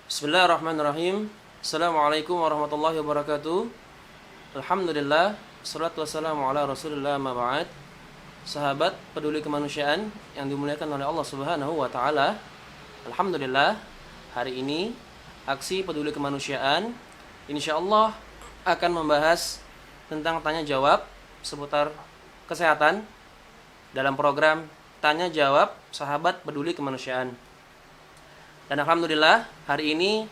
Bismillahirrahmanirrahim. Assalamualaikum warahmatullahi wabarakatuh. Alhamdulillah, salatu wassalamu ala Rasulillah ma ba'd. Sahabat peduli kemanusiaan yang dimuliakan oleh Allah Subhanahu wa taala. Alhamdulillah, hari ini aksi peduli kemanusiaan insyaallah akan membahas tentang tanya jawab seputar kesehatan dalam program Tanya Jawab Sahabat Peduli Kemanusiaan. Dan alhamdulillah hari ini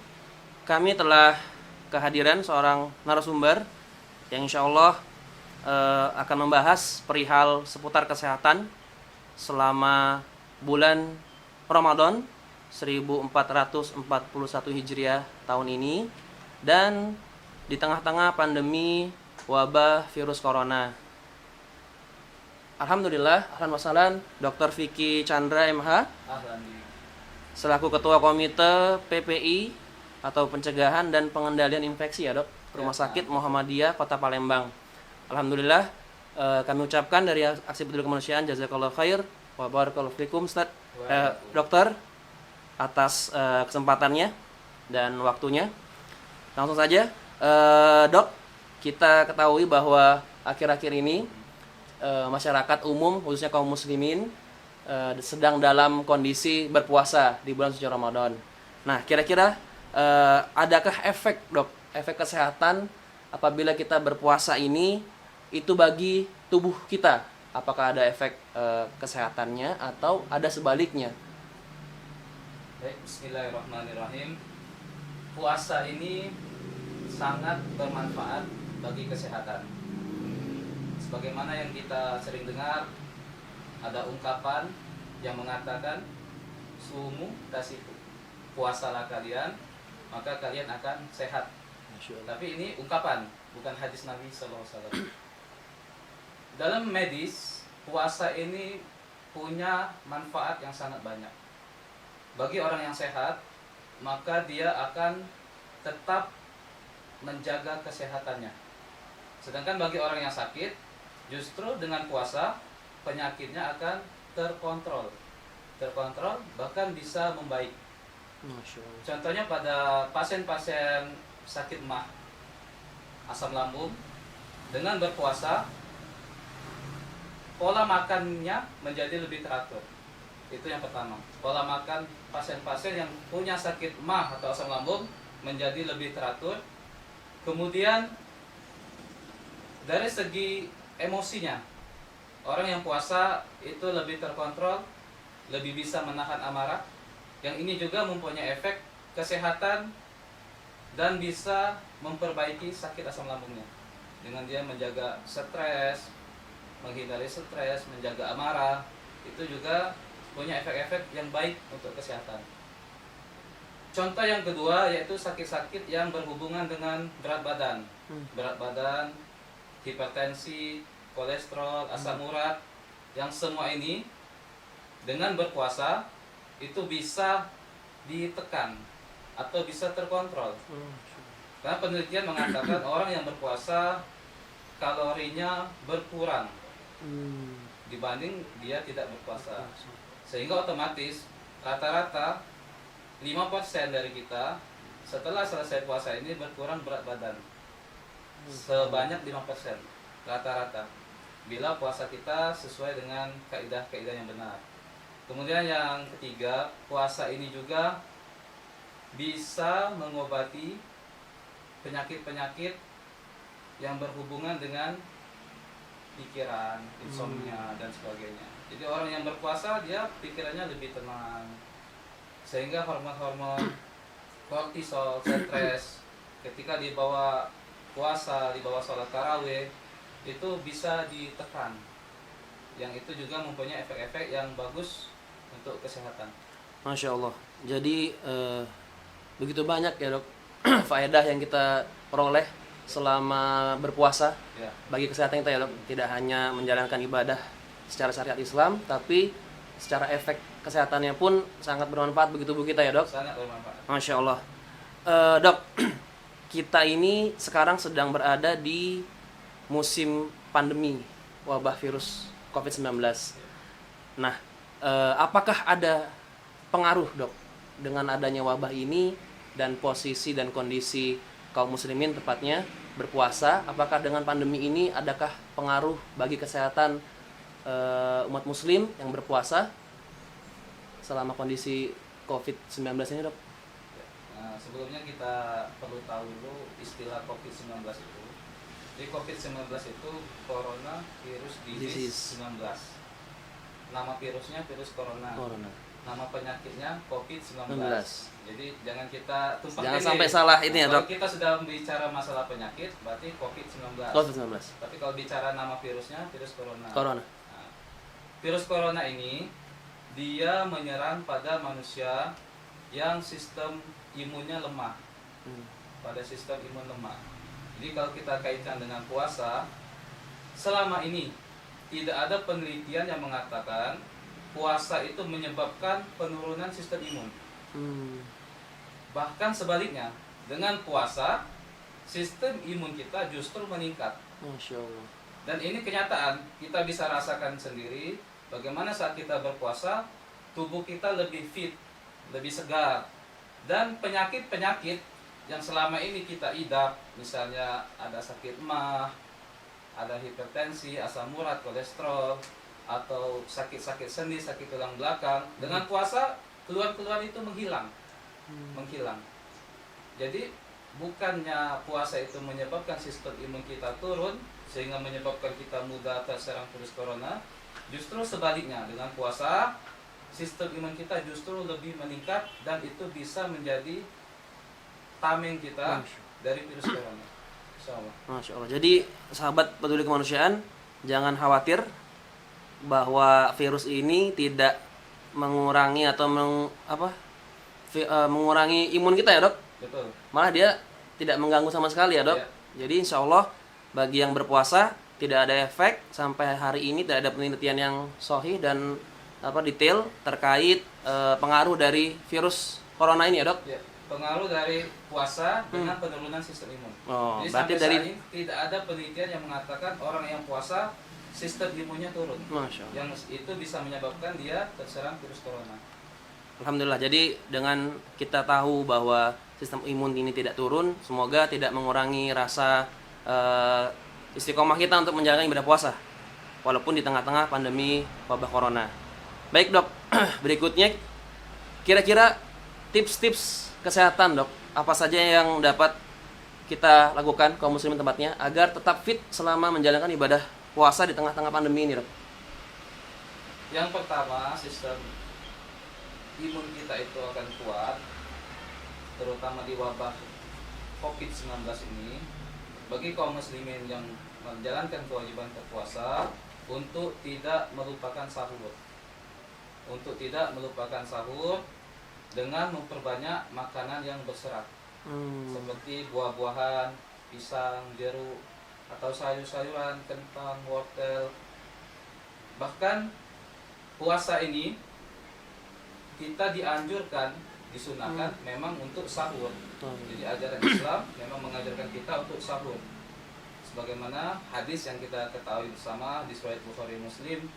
kami telah kehadiran seorang narasumber yang insya Allah akan membahas perihal seputar kesehatan selama bulan Ramadan 1441 Hijriah tahun ini dan di tengah-tengah pandemi wabah virus corona. Alhamdulillah, ahlan wa sahlan Dr. Vicky Chandra MH selaku Ketua Komite PPI atau Pencegahan dan Pengendalian Infeksi ya Dok, Rumah Sakit Muhammadiyah Kota Palembang. Alhamdulillah kami ucapkan dari aksi peduli kemanusiaan jazakallahu khair wa barakallahu fikum Ustaz Dokter atas kesempatannya dan waktunya. Langsung saja Dok, kita ketahui bahwa akhir-akhir ini masyarakat umum khususnya kaum muslimin sedang dalam kondisi berpuasa di bulan suci Ramadan. Nah, kira-kira adakah efek kesehatan apabila kita berpuasa ini itu bagi tubuh kita? Apakah ada efek kesehatannya atau ada sebaliknya? Baik, bismillahirrahmanirrahim. Puasa ini sangat bermanfaat bagi kesehatan. Sebagaimana yang kita sering dengar, ada ungkapan yang mengatakan sumu tasifu, puasalah kalian maka kalian akan sehat. Tapi ini ungkapan, bukan hadis Nabi SAW. Dalam medis, puasa ini punya manfaat yang sangat banyak. Bagi orang yang sehat, maka dia akan tetap menjaga kesehatannya. Sedangkan bagi orang yang sakit, justru dengan puasa penyakitnya akan terkontrol, bahkan bisa membaik. Contohnya pada pasien-pasien sakit MAH, asam lambung, dengan berpuasa pola makannya menjadi lebih teratur. Itu yang pertama. Pola makan pasien-pasien yang punya sakit MAH atau asam lambung menjadi lebih teratur. Kemudian dari segi emosinya, orang yang puasa itu lebih terkontrol, lebih bisa menahan amarah. Yang ini juga mempunyai efek kesehatan dan bisa memperbaiki sakit asam lambungnya. Dengan dia menjaga stres, menghindari stres, menjaga amarah, itu juga punya efek-efek yang baik untuk kesehatan. Contoh yang kedua yaitu sakit-sakit yang berhubungan dengan berat badan. Berat badan, hipertensi, kolesterol, asam urat, yang semua ini dengan berpuasa itu bisa ditekan atau bisa terkontrol. Karena penelitian mengatakan orang yang berpuasa kalorinya berkurang dibanding dia tidak berpuasa. Sehingga otomatis rata-rata 5% dari kita setelah selesai puasa ini berkurang berat badan sebanyak 5% rata-rata, bila puasa kita sesuai dengan kaidah-kaidah yang benar. Kemudian yang ketiga, puasa ini juga bisa mengobati penyakit-penyakit yang berhubungan dengan pikiran, insomnia dan sebagainya. Jadi orang yang berpuasa dia pikirannya lebih tenang, sehingga hormon-hormon kortisol, stres ketika dibawa puasa, dibawa sholat tarawih itu bisa ditekan. Yang itu juga mempunyai efek-efek yang bagus untuk kesehatan. Masya Allah. Jadi begitu banyak ya Dok faedah yang kita peroleh selama berpuasa bagi kesehatan kita ya Dok. Tidak hanya menjalankan ibadah secara syariat Islam, tapi secara efek kesehatannya pun sangat bermanfaat bagi tubuh kita ya Dok. Sangat bermanfaat. Masya Allah. Dok, kita ini sekarang sedang berada di musim pandemi wabah virus COVID-19. Nah, apakah ada pengaruh Dok dengan adanya wabah ini dan posisi dan kondisi kaum muslimin tepatnya berpuasa, apakah dengan pandemi ini adakah pengaruh bagi kesehatan umat muslim yang berpuasa selama kondisi COVID-19 ini, Dok? Nah, sebelumnya kita perlu tahu dulu istilah COVID-19 itu. Jadi COVID-19 itu Corona Virus Disease 19. Nama virusnya virus corona. Nama penyakitnya COVID-19. Jadi jangan kita tumpang Jangan sampai salah ini ya, Dok. Kalau kita sudah bicara masalah penyakit, berarti COVID-19. Tapi kalau bicara nama virusnya, virus corona. Nah, virus corona ini dia menyerang pada manusia yang sistem imunnya lemah. Pada sistem imun lemah. Jadi kalau kita kaitkan dengan puasa, selama ini tidak ada penelitian yang mengatakan puasa itu menyebabkan penurunan sistem imun. Bahkan sebaliknya, dengan puasa sistem imun kita justru meningkat. Masya Allah. Dan ini kenyataan, kita bisa rasakan sendiri bagaimana saat kita berpuasa tubuh kita lebih fit, lebih segar. Dan penyakit-penyakit yang selama ini kita idap, misalnya ada sakit mah, ada hipertensi, asam urat, kolesterol, atau sakit-sakit sendi, sakit tulang belakang, dengan puasa keluhan-keluhan itu menghilang. Jadi bukannya puasa itu menyebabkan sistem imun kita turun sehingga menyebabkan kita mudah terserang virus corona, justru sebaliknya, dengan puasa sistem imun kita justru lebih meningkat dan itu bisa menjadi tameng kita dari virus corona. Insyaallah. Masya Allah. Jadi sahabat peduli kemanusiaan, jangan khawatir bahwa virus ini tidak mengurangi atau mengurangi imun kita ya, Dok. Betul. Malah dia tidak mengganggu sama sekali ya, Dok. Ya. Jadi insya Allah bagi yang berpuasa tidak ada efek. Sampai hari ini tidak ada penelitian yang sahih dan detail terkait pengaruh dari virus corona ini ya, Dok. Ya. Pengaruh dari puasa dengan penurunan sistem imun. Oh, jadi berarti sampai dari saat ini tidak ada penelitian yang mengatakan orang yang puasa sistem imunnya turun. Masya Allah. Yang itu bisa menyebabkan dia terserang virus corona. Alhamdulillah. Jadi dengan kita tahu bahwa sistem imun ini tidak turun, semoga tidak mengurangi rasa istiqomah kita untuk menjalankan ibadah puasa walaupun di tengah-tengah pandemi wabah corona. Baik, Dok. Berikutnya kira-kira tips-tips kesehatan, Dok, apa saja yang dapat kita lakukan kaum muslimin tempatnya agar tetap fit selama menjalankan ibadah puasa di tengah-tengah pandemi ini, Dok? Yang pertama, sistem imun kita itu akan kuat, terutama di wabah COVID-19 ini. Bagi kaum muslimin yang menjalankan kewajiban berpuasa untuk tidak melupakan sahur. Untuk tidak melupakan sahur dengan memperbanyak makanan yang berserat. Seperti buah-buahan, pisang, jeruk, atau sayur-sayuran, kentang, wortel. Bahkan puasa ini kita dianjurkan, disunahkan memang untuk sahur. Jadi ajaran Islam memang mengajarkan kita untuk sahur. Sebagaimana hadis yang kita ketahui bersama di Sahih Bukhari Muslim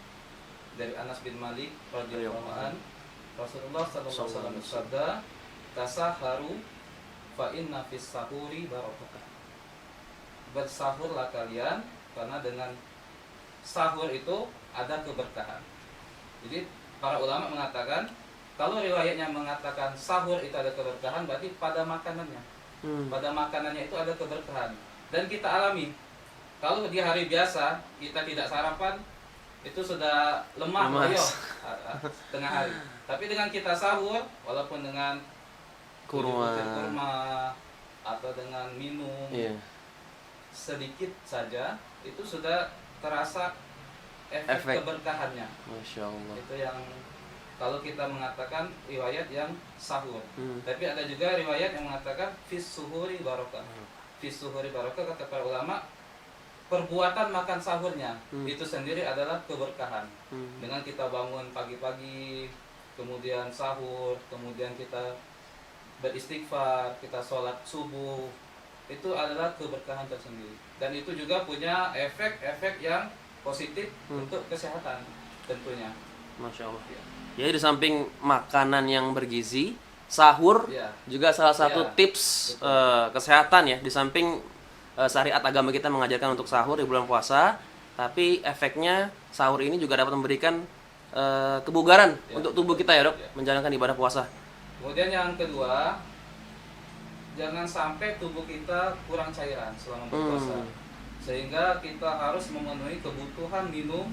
dari Anas bin Malik radhiyallahu anhu, Rasulullah sallallahu alaihi wasallam bersabda, "Tasaharu fa inna fis sahuri barakah." Bersahurlah kalian karena dengan sahur itu ada keberkahan. Jadi para ulama mengatakan kalau riwayatnya mengatakan sahur itu ada keberkahan, berarti pada makanannya. Pada makanannya itu ada keberkahan. Dan kita alami. Kalau di hari biasa kita tidak sarapan, itu sudah lemah tengah hari. Tapi dengan kita sahur, walaupun dengan kurma atau dengan minum sedikit saja, itu sudah terasa efek keberkahannya. Masya Allah. Itu yang kalau kita mengatakan riwayat yang sahur. Tapi ada juga riwayat yang mengatakan fis suhuri barokah. Fis suhuri barokah, kata para ulama, perbuatan makan sahurnya itu sendiri adalah keberkahan. Dengan kita bangun pagi-pagi, kemudian sahur, kemudian kita beristighfar, kita sholat subuh, itu adalah keberkahan tersendiri. Dan itu juga punya efek-efek yang positif untuk kesehatan tentunya. Masya Allah. Jadi di samping makanan yang bergizi, sahur Ya. juga salah satu Ya, tips betul. kesehatan ya, di samping syariat agama kita mengajarkan untuk sahur di bulan puasa, tapi efeknya sahur ini juga dapat memberikan kebugaran Ya, untuk tubuh kita ya dok, ya. menjalankan ibadah puasa. Kemudian yang kedua, jangan sampai tubuh kita kurang cairan selama berpuasa. Sehingga kita harus memenuhi kebutuhan minum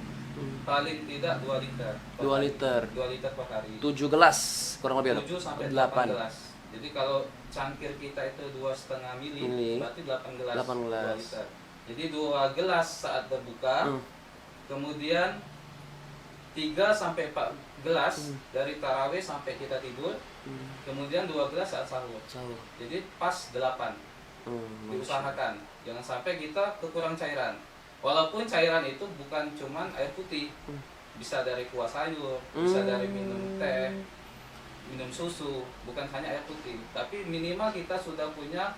paling tidak 2 liter. 2 liter. 2 liter per hari. 7 gelas kurang lebih ya dok? 7 sampai 8 8 gelas. Jadi kalau cangkir kita itu 2,5 mili, berarti 8 gelas. 8 gelas. 2 liter. Jadi 2 gelas saat berbuka. Kemudian 3 sampai 4 gelas dari tarawih sampai kita tidur. Kemudian 2 gelas saat sahur. Jadi pas 8. Diusahakan jangan sampai kita kekurangan cairan. Walaupun cairan itu bukan cuman air putih, bisa dari kuah sayur, bisa dari minum teh, minum susu, bukan hanya air putih. Tapi minimal kita sudah punya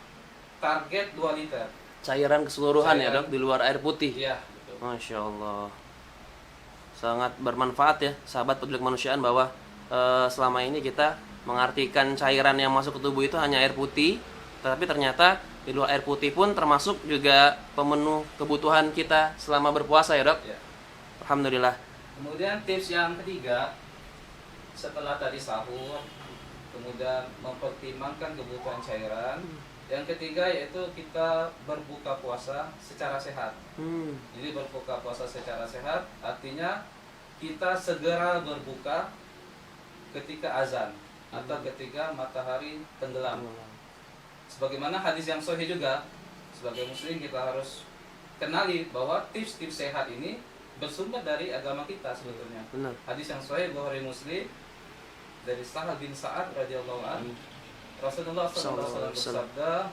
target 2 liter cairan keseluruhan ya Cairan. dok, di luar air putih. Iya, betul. Masya Allah, sangat bermanfaat ya sahabat peduli kemanusiaan, bahwa selama ini kita mengartikan cairan yang masuk ke tubuh itu hanya air putih, tapi ternyata di luar air putih pun termasuk juga pemenuh kebutuhan kita selama berpuasa ya dok. Ya. Alhamdulillah. Kemudian tips yang ketiga, setelah tadi sahur, kemudian mempertimbangkan kebutuhan cairan. Yang ketiga yaitu kita berbuka puasa secara sehat. Jadi berbuka puasa secara sehat artinya kita segera berbuka ketika azan atau ketika matahari tenggelam. Sebagaimana hadis yang sahih juga, sebagai muslim kita harus kenali bahwa tips-tips sehat ini bersumber dari agama kita sebetulnya. Benar. Hadis yang sahih Bukhari Muslim dari Sahal bin Sa'ad radhiyallahu anhu, Rasulullah SAW bersabda,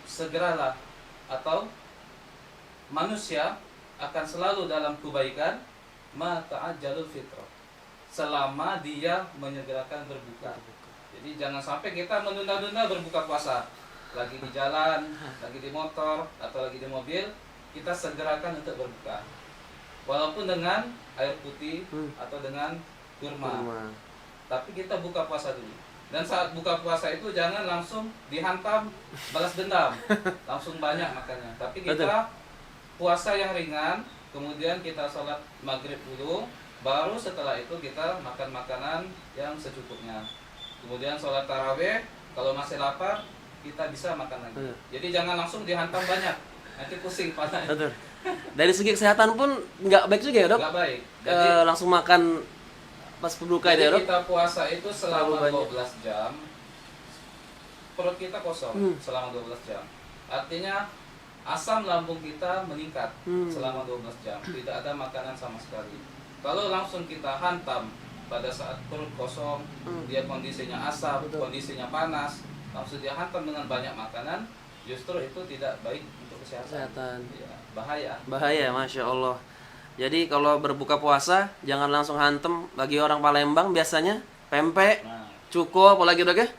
segeralah atau manusia akan selalu dalam kebaikan ma ta'ajjalul fitrah, selama dia menyegerakan berbuka. Jadi jangan sampai kita menunda-nunda berbuka puasa. Lagi di jalan, lagi di motor, atau lagi di mobil, kita segerakan untuk berbuka. Walaupun dengan air putih atau dengan kurma. Tapi kita buka puasa dulu. Dan saat buka puasa itu jangan langsung dihantam balas dendam. Langsung banyak makannya. Tapi kita puasa yang ringan, kemudian kita sholat maghrib dulu, baru setelah itu kita makan makanan yang secukupnya. Kemudian sholat tarawih, kalau masih lapar kita bisa makan lagi. Jadi jangan langsung dihantam banyak, nanti pusing kepala. Betul. Dari segi kesehatan pun nggak baik juga ya dok. Nggak baik. Langsung makan pas berbuka Jadi ya dok. kita puasa itu selama Terlalu 12 jam, perut kita kosong selama 12 jam. Artinya asam lambung kita meningkat selama 12 jam. Tidak ada makanan sama sekali. Kalau langsung kita hantam pada saat perut kosong, dia kondisinya asam, kondisinya panas, langsung dia hantam dengan banyak makanan, justru itu tidak baik untuk kesehatan. Ya, bahaya. Masya Allah. Jadi kalau berbuka puasa jangan langsung hantem. Bagi orang Palembang biasanya pempek, cuko, apalagi dok ya.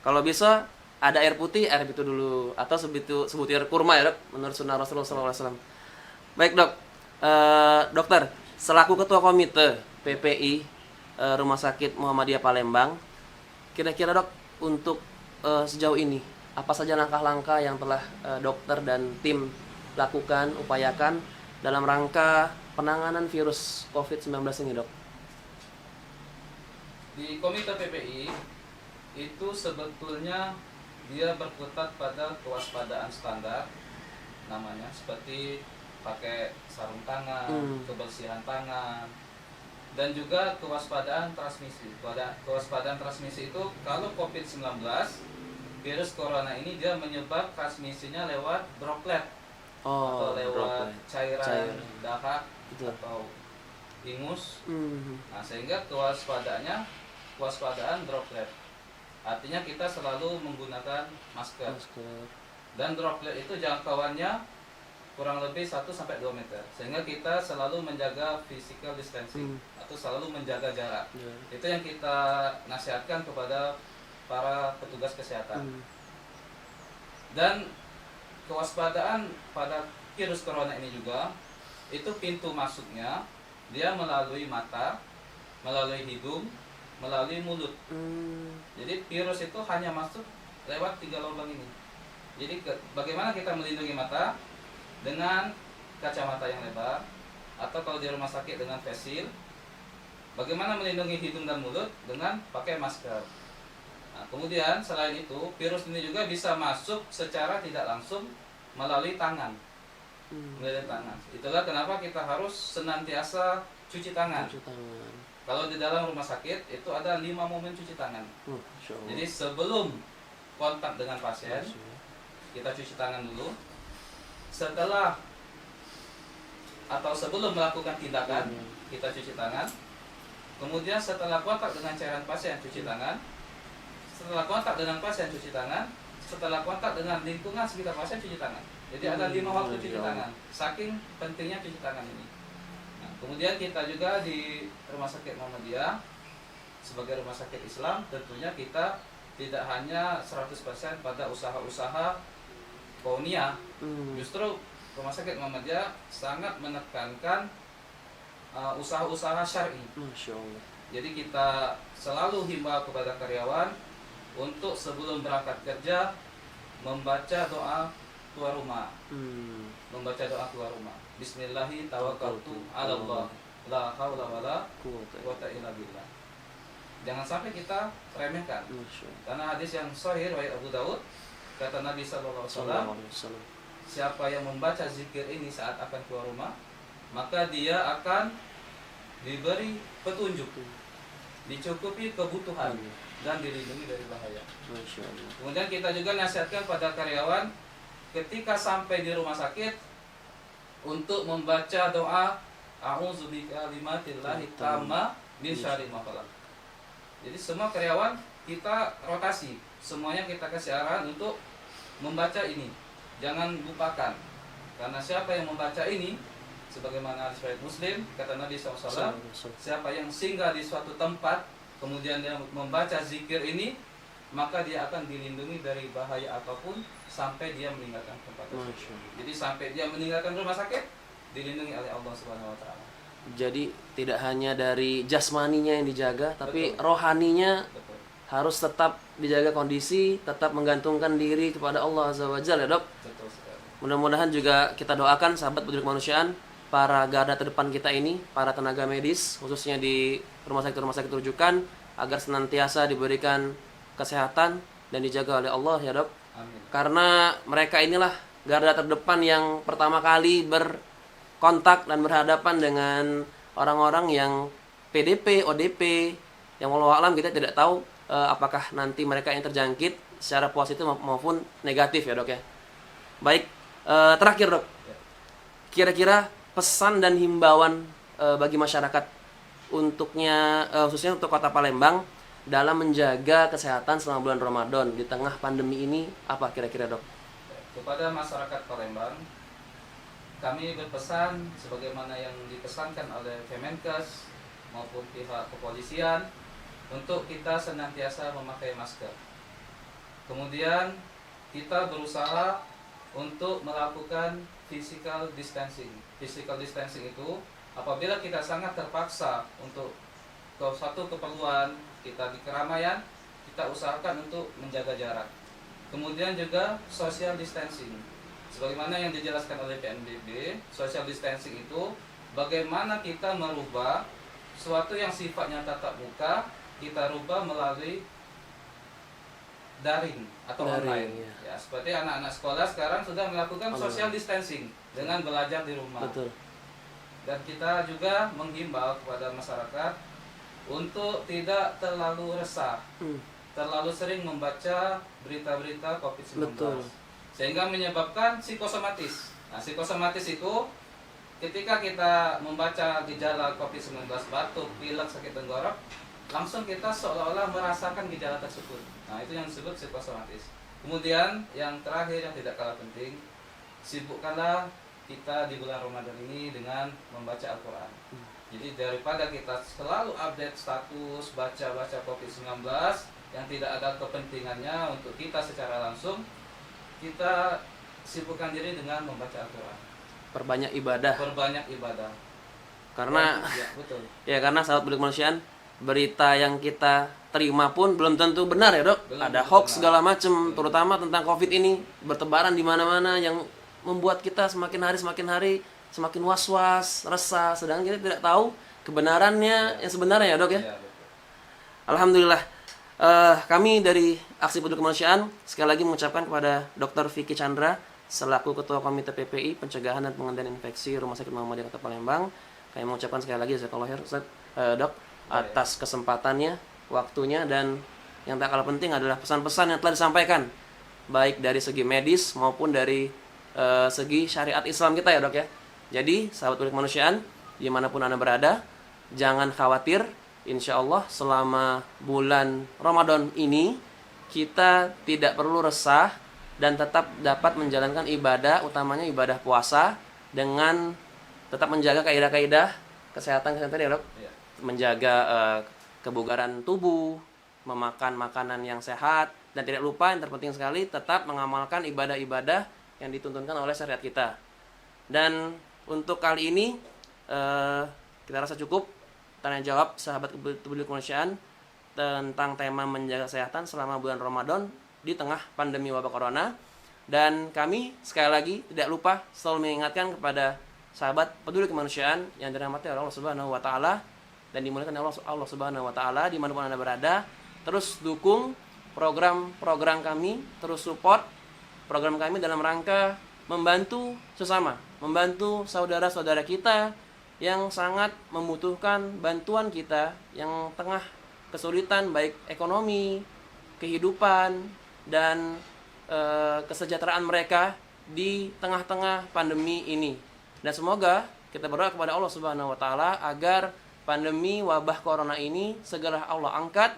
Kalau bisa ada air putih, air itu dulu, atau sebutir kurma ya dok, menurut sunnah Rasulullah SAW. Baik dok, dokter selaku ketua komite PPI Rumah Sakit Muhammadiyah Palembang, kira-kira dok untuk sejauh ini apa saja langkah-langkah yang telah dokter dan tim lakukan, upayakan dalam rangka penanganan virus COVID-19 ini dok? Di komite PPI itu sebetulnya dia berkutat pada kewaspadaan standar namanya, seperti pakai sarung tangan, kebersihan tangan, dan juga kewaspadaan transmisi. Kewaspadaan transmisi itu kalau COVID-19 virus corona ini dia menyebar transmisinya lewat droplet atau lewat cairan dahak atau ingus. Nah, sehingga kewaspadaan droplet. Artinya kita selalu menggunakan masker. Dan droplet itu jangkauannya kurang lebih 1-2 meter. Sehingga kita selalu menjaga physical distancing atau selalu menjaga jarak. Itu yang kita nasihatkan kepada para petugas kesehatan. Dan kewaspadaan pada virus corona ini juga, itu pintu masuknya dia melalui mata, melalui hidung, melalui mulut. Jadi virus itu hanya masuk lewat 3 lubang ini. Jadi bagaimana kita melindungi mata? Dengan kacamata yang lebar, atau kalau di rumah sakit dengan face shield. Bagaimana melindungi hidung dan mulut? Dengan pakai masker. Nah, kemudian selain itu, virus ini juga bisa masuk secara tidak langsung melalui tangan. Melalui tangan. Itulah kenapa kita harus senantiasa cuci tangan. Kalau di dalam rumah sakit itu ada 5 momen cuci tangan. Jadi sebelum kontak dengan pasien, kita cuci tangan dulu. Setelah atau sebelum melakukan tindakan, kita cuci tangan. Kemudian setelah kontak dengan cairan pasien, cuci tangan. Setelah kontak dengan pasien, cuci tangan. Setelah kontak dengan lingkungan sekitar pasien, cuci tangan. Jadi ada 5 waktu cuci tangan. Saking pentingnya cuci tangan ini. Nah, kemudian kita juga di Rumah Sakit Muhammadiyah sebagai rumah sakit Islam, tentunya kita tidak hanya 100% pada usaha-usaha kaunia. Justru Rumah Sakit Muhammadiyah sangat menekankan usaha-usaha syar'i. Jadi kita selalu himbau kepada karyawan untuk sebelum berangkat kerja membaca doa keluar rumah. Membaca doa keluar rumah. Bismillahi tawakkaltu 'ala Allah. La haula wala quwwata illa billah. Jangan sampai kita remehkan. Karena hadis yang sahih riwayat Abu Daud, kata Nabi sallallahu alaihi wasallam, siapa yang membaca zikir ini saat akan keluar rumah, maka dia akan diberi petunjuk, dicukupi kebutuhan, dan dilindungi dari bahaya. Kemudian kita juga nasihatkan pada karyawan ketika sampai di rumah sakit untuk membaca doa A'udzu bikalimatillahi tamma min syarri ma khalaq. Jadi semua karyawan kita rotasi, semuanya kita kasih arahan untuk membaca ini. Jangan lupakan, karena siapa yang membaca ini, sebagaimana hadis riwayat Muslim, kata Nabi SAW, siapa yang singgah di suatu tempat, kemudian dia membaca zikir ini, maka dia akan dilindungi dari bahaya apapun sampai dia meninggalkan tempat tersebut. Jadi sampai dia meninggalkan rumah sakit, dilindungi oleh Allah Subhanahu Wa Taala. Jadi tidak hanya dari jasmaninya yang dijaga, tapi rohaninya harus tetap dijaga kondisi, tetap menggantungkan diri kepada Allah Azza wa Jalla, ya Dok. Mudah-mudahan juga kita doakan sahabat pejuang kemanusiaan, para garda terdepan kita ini, para tenaga medis khususnya di rumah sakit rujukan, agar senantiasa diberikan kesehatan dan dijaga oleh Allah, ya Dok. Amin. Karena mereka inilah garda terdepan yang pertama kali berkontak dan berhadapan dengan orang-orang yang PDP, ODP, yang walau alam kita tidak tahu apakah nanti mereka yang terjangkit secara positif maupun negatif, ya Dok ya. Baik, terakhir Dok, kira-kira pesan dan himbauan bagi masyarakat khususnya untuk Kota Palembang dalam menjaga kesehatan selama bulan Ramadan di tengah pandemi ini, apa kira-kira Dok? Kepada masyarakat Palembang, kami berpesan sebagaimana yang dipesankan oleh Kemenkes maupun pihak kepolisian, untuk kita senantiasa memakai masker. Kemudian kita berusaha untuk melakukan physical distancing. Physical distancing itu apabila kita sangat terpaksa untuk ke satu keperluan, kita di keramaian, kita usahakan untuk menjaga jarak. Kemudian juga social distancing. Sebagaimana yang dijelaskan oleh PNBB, social distancing itu bagaimana kita merubah sesuatu yang sifatnya tatap muka, kita rubah melalui daring atau online. Ya, seperti anak-anak sekolah sekarang sudah melakukan social distancing dengan belajar di rumah. Betul. Dan kita juga menghimbau kepada masyarakat untuk tidak terlalu resah, terlalu sering membaca berita-berita COVID-19. Betul. Sehingga menyebabkan psikosomatis. Nah, psikosomatis itu ketika kita membaca gejala COVID-19, batuk, pilek, sakit tenggorok, langsung kita seolah-olah merasakan gejala tersebut. Nah, itu yang disebut psikosomatis. Kemudian yang terakhir yang tidak kalah penting, sibukkanlah kita di bulan Ramadan ini dengan membaca Al-Quran. Jadi daripada kita selalu update status baca-baca COVID-19 yang tidak ada kepentingannya untuk kita secara langsung, kita sibukkan diri dengan membaca Al-Quran. Perbanyak ibadah. Perbanyak ibadah. Karena ya, betul. Ya, karena sahabat budak kemanusiaan, berita yang kita terima pun belum tentu benar ya dok. Belum Ada tentu hoax benar. segala macam, terutama tentang COVID ini bertebaran di mana-mana yang membuat kita semakin hari semakin was-was, resah, sedangkan kita tidak tahu kebenarannya yang sebenarnya ya dok ya. Iya, betul. Alhamdulillah. Kami dari Aksi Peduli Kemanusiaan sekali lagi mengucapkan kepada Dr. Vicky Chandra selaku Ketua Komite PPI Pencegahan dan Pengendalian Infeksi Rumah Sakit Muhammadiyah Kota Palembang. Kami mengucapkan sekali lagi jazakallahu khair Ustaz, Dok, atas kesempatannya, waktunya, dan yang tak kalah penting adalah pesan-pesan yang telah disampaikan baik dari segi medis maupun dari segi syariat Islam kita ya dok ya. Jadi sahabat peduli kemanusiaan dimanapun anda berada, jangan khawatir. Insya Allah selama bulan Ramadan ini kita tidak perlu resah dan tetap dapat menjalankan ibadah, utamanya ibadah puasa, dengan tetap menjaga kaidah-kaidah kesehatan ya dok. Iya. Menjaga kebugaran tubuh, memakan makanan yang sehat, dan tidak lupa yang terpenting sekali tetap mengamalkan ibadah-ibadah yang dituntunkan oleh syariat kita. Dan untuk kali ini kita rasa cukup tanya jawab sahabat peduli kemanusiaan tentang tema menjaga kesehatan selama bulan Ramadan di tengah pandemi wabah corona. Dan kami sekali lagi tidak lupa selalu mengingatkan kepada sahabat peduli kemanusiaan yang dirahmati oleh Allah Subhanahu wa taala dan dimuliakan oleh Allah Subhanahu wa taala dimanapun anda berada, terus dukung program-program kami, terus support program kami dalam rangka membantu sesama, membantu saudara-saudara kita yang sangat membutuhkan bantuan kita, yang tengah kesulitan baik ekonomi, kehidupan, dan kesejahteraan mereka di tengah-tengah pandemi ini. Dan semoga kita berdoa kepada Allah Subhanahu wa taala agar pandemi wabah corona ini segera Allah angkat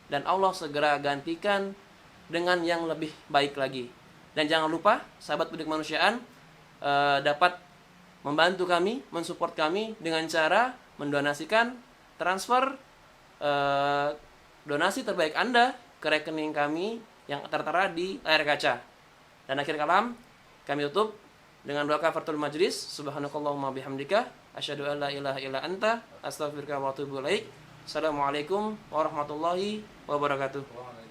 dan Allah segera gantikan dengan yang lebih baik lagi. Dan jangan lupa sahabat peduli kemanusiaan dapat membantu kami, mensupport kami dengan cara mendonasikan, transfer donasi terbaik Anda ke rekening kami yang tertera di layar kaca. Dan akhir kalam, kami tutup dengan doa kafaratul majlis. Subhanakallahumma bihamdika asyhadu an la ilaha illa anta astaghfiruka wa atubu ilaik. Assalamualaikum warahmatullahi wabarakatuh.